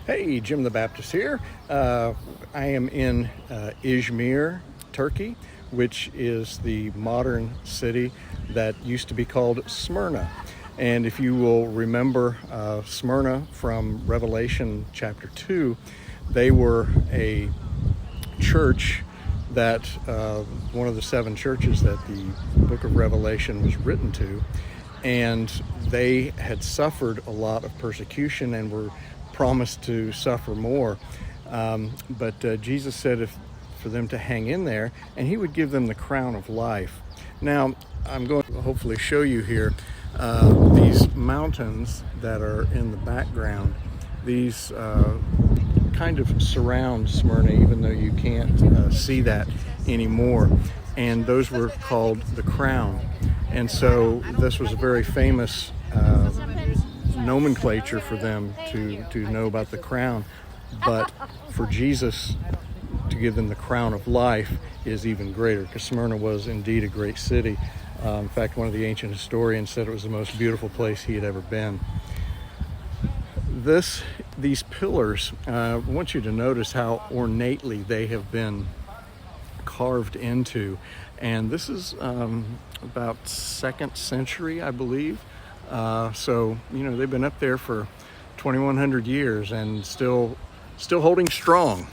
Hey, Jim the Baptist here. I am in Izmir, Turkey, which is the modern city that used to be called Smyrna. And if you will remember Smyrna from Revelation chapter 2, they were a church that one of the seven churches that the book of Revelation was written to, and they had suffered a lot of persecution and were promised to suffer more. But Jesus said for them to hang in there, and he would give them the crown of life. Now, I'm going to hopefully show you here these mountains that are in the background. These kind of surround Smyrna, even though you can't see that anymore. And those were called the crown. And so this was a very famous nomenclature for them to know about the crown. But for Jesus to give them the crown of life is even greater, because Smyrna was indeed a great city. In fact, one of the ancient historians said it was the most beautiful place he had ever been. These pillars, I want you to notice how ornately they have been carved into. And this is about 2nd century, I believe. So, they've been up there for 2,100 years and still holding strong.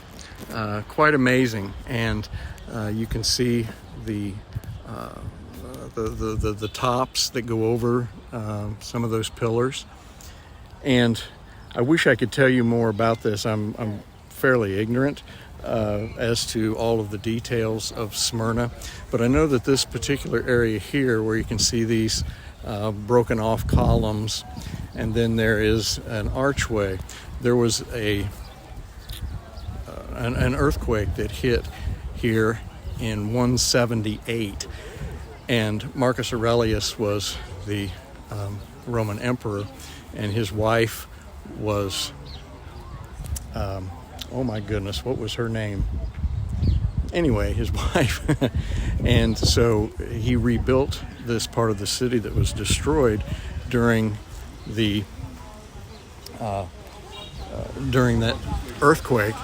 Quite amazing. And you can see the tops that go over some of those pillars. And I wish I could tell you more about this. I'm fairly ignorant as to all of the details of Smyrna, but I know that this particular area here, where you can see these broken off columns, and then there is an archway. There was an earthquake that hit here in 178, and Marcus Aurelius was the Roman emperor, and his wife was oh my goodness, what was her name? Anyway, his wife. And so he rebuilt this part of the city that was destroyed during that earthquake.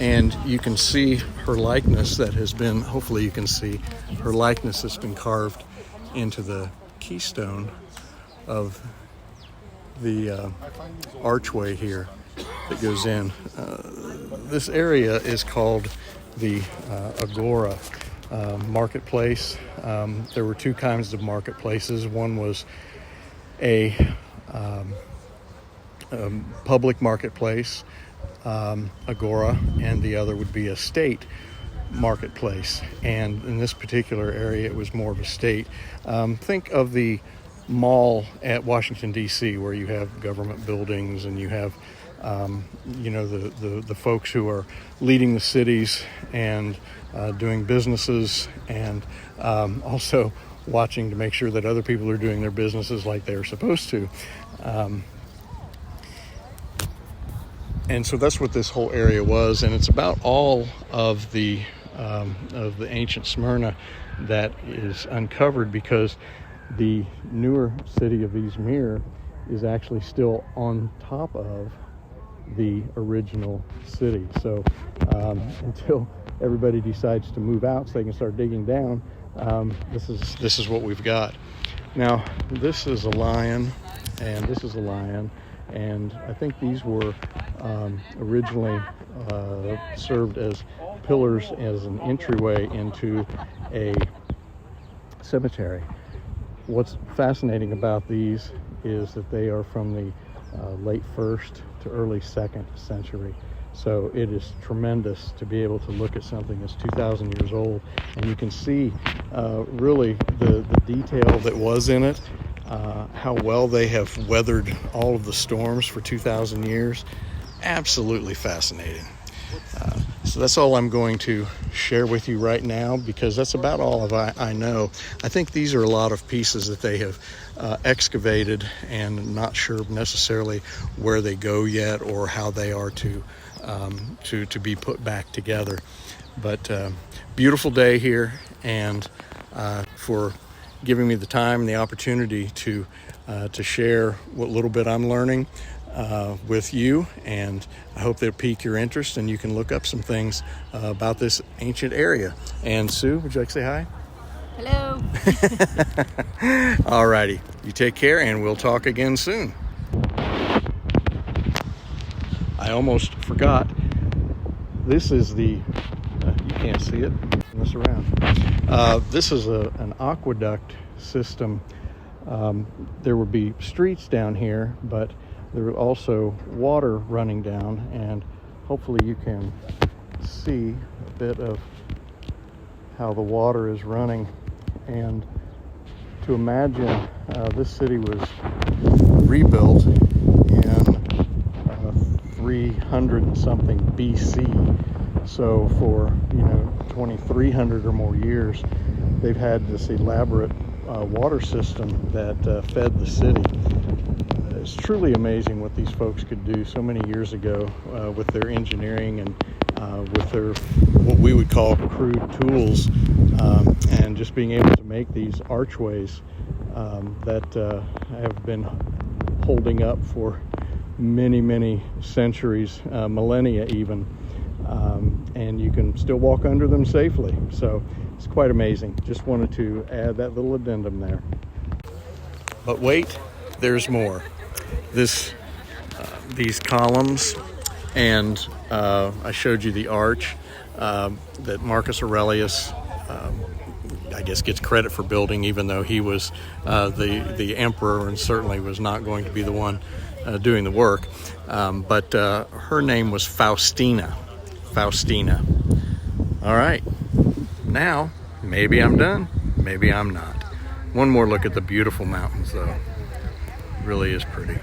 And you can see her likeness that has been, hopefully you can see her likeness that's been carved into the keystone of the archway here that goes in. This area is called the Agora marketplace. There were two kinds of marketplaces. One was a public marketplace, Agora, and the other would be a state marketplace. And in this particular area, it was more of a state. Think of the mall at Washington, D.C., where you have government buildings and you have the folks who are leading the cities and doing businesses, and also watching to make sure that other people are doing their businesses like they're supposed to. And so that's what this whole area was, and it's about all of the ancient Smyrna that is uncovered, because the newer city of Izmir is actually still on top of the original city. So until everybody decides to move out so they can start digging down, this is what we've got. Now, this is a lion, and this is a lion, and I think these were originally served as pillars as an entryway into a cemetery. What's fascinating about these is that they are from the late 1st to early 2nd century. So it is tremendous to be able to look at something that's 2,000 years old, and you can see really the detail that was in it, how well they have weathered all of the storms for 2,000 years. Absolutely fascinating. So that's all I'm going to share with you right now, because that's about all of I know. I think these are a lot of pieces that they have excavated, and not sure necessarily where they go yet or how they are to be put back together. But beautiful day here, and for giving me the time and the opportunity to share what little bit I'm learning. with you, and I hope they'll pique your interest and you can look up some things about this ancient area. And Sue, would you like to say hi? Hello. All righty. You take care, and we'll talk again soon. I almost forgot. This is the, you can't see it, turn this around. This is an aqueduct system. There would be streets down here, but there was also water running down, and hopefully you can see a bit of how the water is running. And to imagine, this city was rebuilt in 300 and something BC. So for 2,300 or more years, they've had this elaborate water system that fed the city. It's truly amazing what these folks could do so many years ago with their engineering and with their what we would call crude tools, and just being able to make these archways that have been holding up for many centuries, millennia even, and you can still walk under them safely. So it's quite amazing. Just wanted to add that little addendum there. But wait, there's more. These columns, and I showed you the arch that Marcus Aurelius, I guess, gets credit for building, even though he was the emperor and certainly was not going to be the one doing the work. But her name was Faustina. All right, now maybe I'm done, maybe I'm not. One more look at the beautiful mountains, though. Really is pretty.